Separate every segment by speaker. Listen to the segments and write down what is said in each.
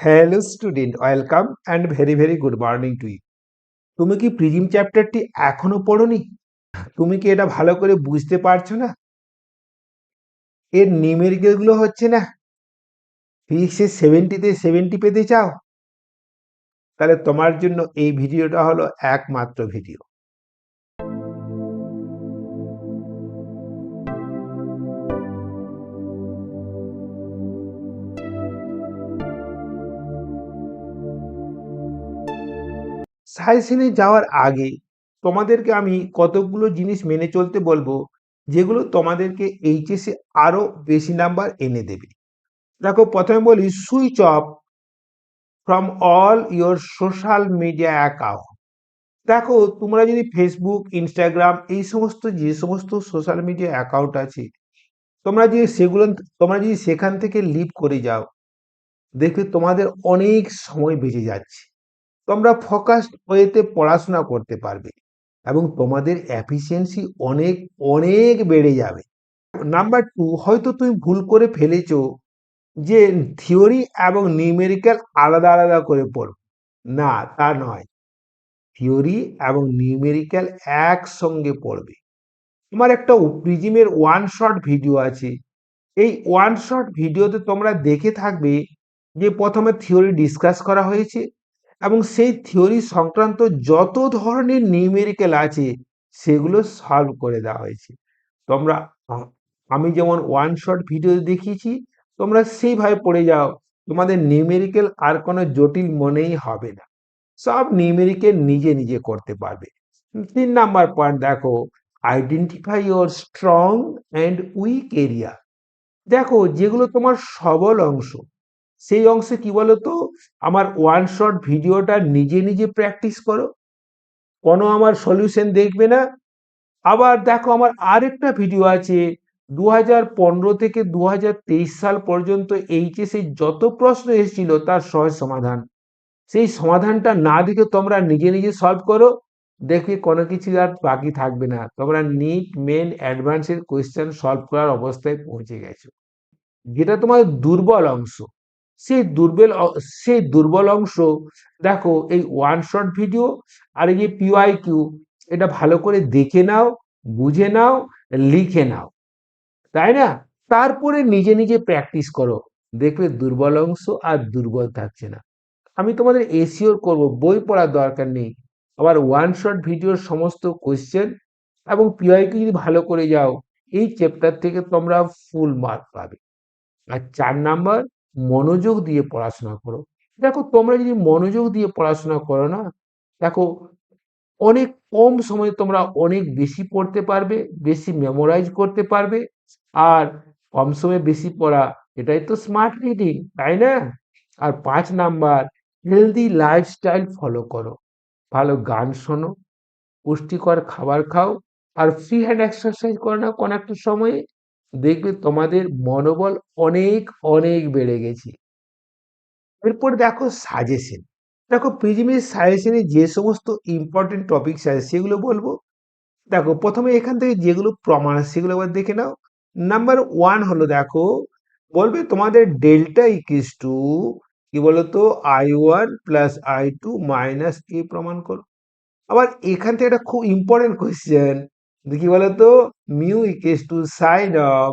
Speaker 1: Hello student, welcome and very very good morning to you. তুমি কি প্রিজিম চ্যাপ্টারটি এখনো পড়োনি? তুমি কি এটা ভালো করে বুঝতে পারছো না? এর নিউমেরিক্যাল গুলো হচ্ছে না, ফিজিক্সের 70-তে 70 পেতে চাও? তাহলে তোমার জন্য এই ভিডিওটা হলো একমাত্র ভিডিও। সায়েন্সে যাওয়ার আগে তোমাদেরকে আমি কতগুলো জিনিস মেনে চলতে বলবো, যেগুলো তোমাদেরকে এইচএসে আরো বেশি নাম্বার এনে দেবে। দেখো, প্রথমে বলি, switch off from all your social media account. দেখো, তোমরা যদি ফেসবুক, ইনস্টাগ্রাম, এই সমস্ত যে সমস্ত সোশ্যাল মিডিয়া অ্যাকাউন্ট আছে, তোমরা যদি সেখান থেকে লিভ করে যাও, দেখবে তোমাদের অনেক সময় বেঁচে যাচ্ছে। তোমরা ফোকাসড ওয়েতে পড়াশোনা করতে পারবে এবং তোমাদের এফিসিয়েন্সি অনেক অনেক বেড়ে যাবে। নাম্বার টু, হয়তো তুমি ভুল করে ফেলেছো যে থিওরি এবং নিউমেরিক্যাল আলাদা আলাদা করে পড়ো। না, তা নয়। থিওরি এবং নিউমেরিক্যাল একসঙ্গে পড়বে। আমার একটা প্রিজিমের ওয়ান শট ভিডিও আছে। এই ওয়ান শট ভিডিওতে তোমরা দেখে থাকবে যে প্রথমে থিওরি ডিসকাস করা হয়েছে এবং সেই থিওরি সংক্রান্ত যত ধরনের নিউমেরিক্যাল আছে সেগুলো সলভ করে দেওয়া হয়েছে। তোমরা আমি যেমন ওয়ান শট ভিডিও দেখিয়েছি, তোমরা সেইভাবে পড়ে যাও, তোমাদের নিউমেরিক্যাল আর কোনো জটিল মনেই হবে না। সব নিউমেরিক্যাল নিজে নিজে করতে পারবে। 3 নাম্বার পয়েন্ট দেখো, identify your strong and weak area. দেখো, যেগুলো তোমার সবল অংশ, সেই অংশে কি বলতো, আমার ওয়ান শট ভিডিওটা নিজে নিজে প্র্যাকটিস করো, কোনো আমার সলিউশন দেখবে না। আবার দেখো, আমার আরেকটা ভিডিও আছে, 2015 থেকে 2023 সাল পর্যন্ত এইচএসে যত প্রশ্ন এসেছিল তার সহজ সমাধান। সেই সমাধানটা না দেখে তোমরা নিজে নিজে সলভ করো, দেখবে কোনো কিছু আর বাকি থাকবে না, তোমরা নিট, মেন, অ্যাডভান্সের কোয়েশ্চেন সলভ করার অবস্থায় পৌঁছে গেছো। যেটা তোমার দুর্বল অংশ, সেই দুর্বল অংশ দেখো, এই ওয়ান শট ভিডিও আর এই যে পিওয়াইকিউ, এটা ভালো করে দেখে নাও, বুঝে নাও, লিখে নাও, তাই না? তারপরে নিজে নিজে প্র্যাকটিস করো, দেখবে দুর্বল অংশ আর দুর্বল থাকছে না। আমি তোমাদের এসিওর করব, বই পড়ার দরকার নেই, আবার ওয়ান শট ভিডিওর সমস্ত কোয়েশ্চেন এবং পিওয়াইকিউ যদি ভালো করে যাও, এই চ্যাপ্টার থেকে তোমরা ফুল মার্ক পাবে। আর 4 নাম্বার, মনোযোগ দিয়ে পড়াশোনা করো। দেখো, তোমরা যদি মনোযোগ দিয়ে পড়াশোনা করো না, দেখো, অনেক কম সময়ে তোমরা অনেক বেশি পড়তে পারবে, বেশি মেমোরাইজ করতে পারবে। আর কম সময়ে বেশি পড়া, এটাই তো স্মার্ট রিডিং, তাই না? আর 5 নাম্বার, হেলদি লাইফস্টাইল ফলো করো। ভালো গান শোনো, পুষ্টিকর খাবার খাও, আর ফ্রি হ্যান্ড এক্সারসাইজ করো না কোনো একটা সময়ে, দেখবে তোমাদের মনোবল অনেক অনেক বেড়ে গেছে। এরপর দেখো সাজেশন। দেখো, প্রিজিমের সাজেশনে যে সমস্ত ইম্পর্টেন্ট টপিকস আছে সেগুলো বলবো। দেখো, প্রথমে এখান থেকে যেগুলো প্রমাণ আছে সেগুলো একবার দেখে নাও। নাম্বার ওয়ান হলো, দেখো, বলবে তোমাদের ডেল্টা ইকুয়ালস টু কি বলতো, I1 প্লাস I2 মাইনাস এ প্রমাণ করো। আবার এখান থেকে একটা খুব ইম্পর্টেন্ট কোয়েশ্চেন, কি বলতো, mu equals to sine of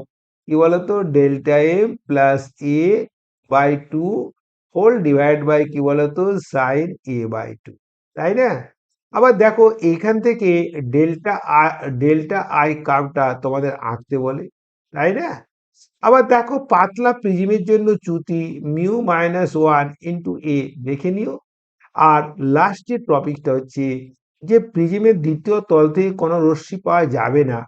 Speaker 1: কি বলতো delta M plus A by two whole divide by কি বলতো সাইন এ বাই টু, তাই না? আবার দেখো, এখান থেকে ডেল্টা আই কার্ভটা তোমাদের আঁকতে বলে, তাই না? আবার দেখো, পাতলা প্রিজমের জন্য চ্যুতি মিউ মাইনাস ওয়ান ইন্টু এ দেখে নিও। আর লাস্টের টপিকটা হচ্ছে যে প্রিজমের দ্বিতীয় তল থেকে কোনো রশ্মি পাওয়া যাবে না,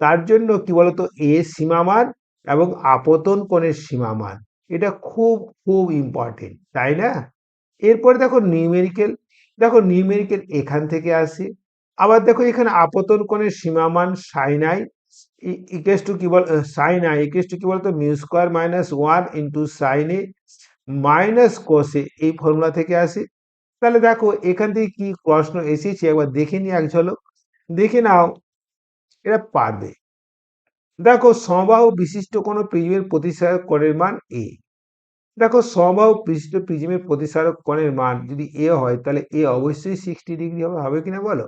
Speaker 1: তার জন্য কি বলতো এ সীমামান এবং আপতন কোণের সীমামান, এটা খুব খুব ইম্পর্টেন্ট, তাই না? এরপরে দেখো নিউমেরিক্যাল। দেখো, নিউমেরিক্যাল এখান থেকে আসে। আবার দেখো, এখানে আপতন কোণের সীমামান সাইন আই ইকুয়ালস টু কি বল, সাইন আই ইকুয়ালস টু কি বলতো mu square minus one into sine A minus কোসে, এই ফর্মুলা থেকে আসে। তাহলে দেখো, এখান থেকে কি প্রশ্ন এসেছে একবার দেখে নি এক ঝলক, দেখে নাও, এটা পারবে। দেখো, সমবাহু বিশিষ্ট কোনো প্রিজমের প্রতিসারক কোণের মান এ। দেখো সমবাহু বিশিষ্ট প্রিজমের প্রতিসারক কোণের মান যদি এ হয় তাহলে এ অবশ্যই 60 ডিগ্রি হবে কিনা বলো?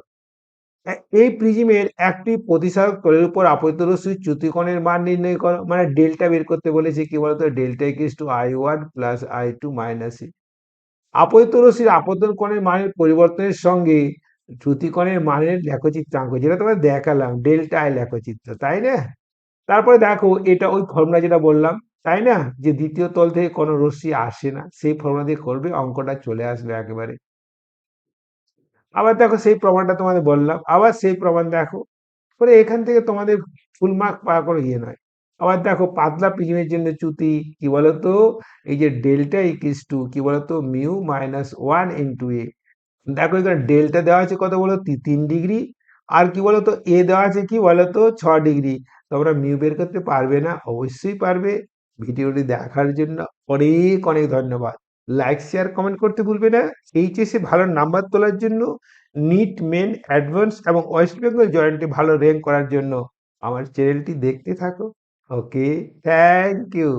Speaker 1: এই প্রিজমের একটি প্রতিসারক তলের উপর আপতিত রশ্মির চ্যুতিকোণের মান নির্ণয় করো, মানে ডেল্টা বের করতে বলেছে। কি বলতো? Delta equals to I1 plus I2 minus A. আপতিত রশ্মির আপতন কোণের মানের পরিবর্তনের সঙ্গে চ্যুতিকোণের মানের লেখচিত্রাঙ্ক, যেটা তোমার দেখালাম, ডেল্টা আই লেখচিত্র, তাই না? তারপরে দেখো এটা ওই ফর্মুলা যেটা বললাম, তাই না, যে দ্বিতীয় তল থেকে কোনো রশ্মি আসে না, সেই ফর্মুলা দিয়ে করবে, অঙ্কটা চলে আসবে একেবারে। আবার দেখো সেই প্রমাণটা তোমাদের বললাম, আবার সেই প্রমাণ দেখো করে এখান থেকে তোমাদের ফুল মার্ক পাওয়া কোনো ইয়ে নয়। আবার দেখো পাতলা প্রিজমের জন্য চ্যুতি কি বলতো? এই যে ডেল্টা ইকুয়ালস টু কি বলতো? মিউ মাইনাস 1 × এ। দেখো এখানে ডেল্টা দেওয়া আছে কত বলো? 3 ডিগ্রি। আর কি বলতো? এ দেওয়া আছে কি বলতো? 6 ডিগ্রি। তোমরা মিউ বের করতে পারবে না? অবশ্যই পারবে। ভিডিওটি দেখার জন্য অনেক অনেক ধন্যবাদ। লাইক শেয়ার কমেন্ট করতে ভুলবে না। এইচএসে ভালো নাম্বার তোলার জন্য, নিট মেন অ্যাডভান্স এবং ওয়েস্ট বেঙ্গল জয়েন্টে ভালো র্যাঙ্ক করার জন্য আমার চ্যানেলটি দেখতে থাকো। ওকে, থ্যাংক ইউ।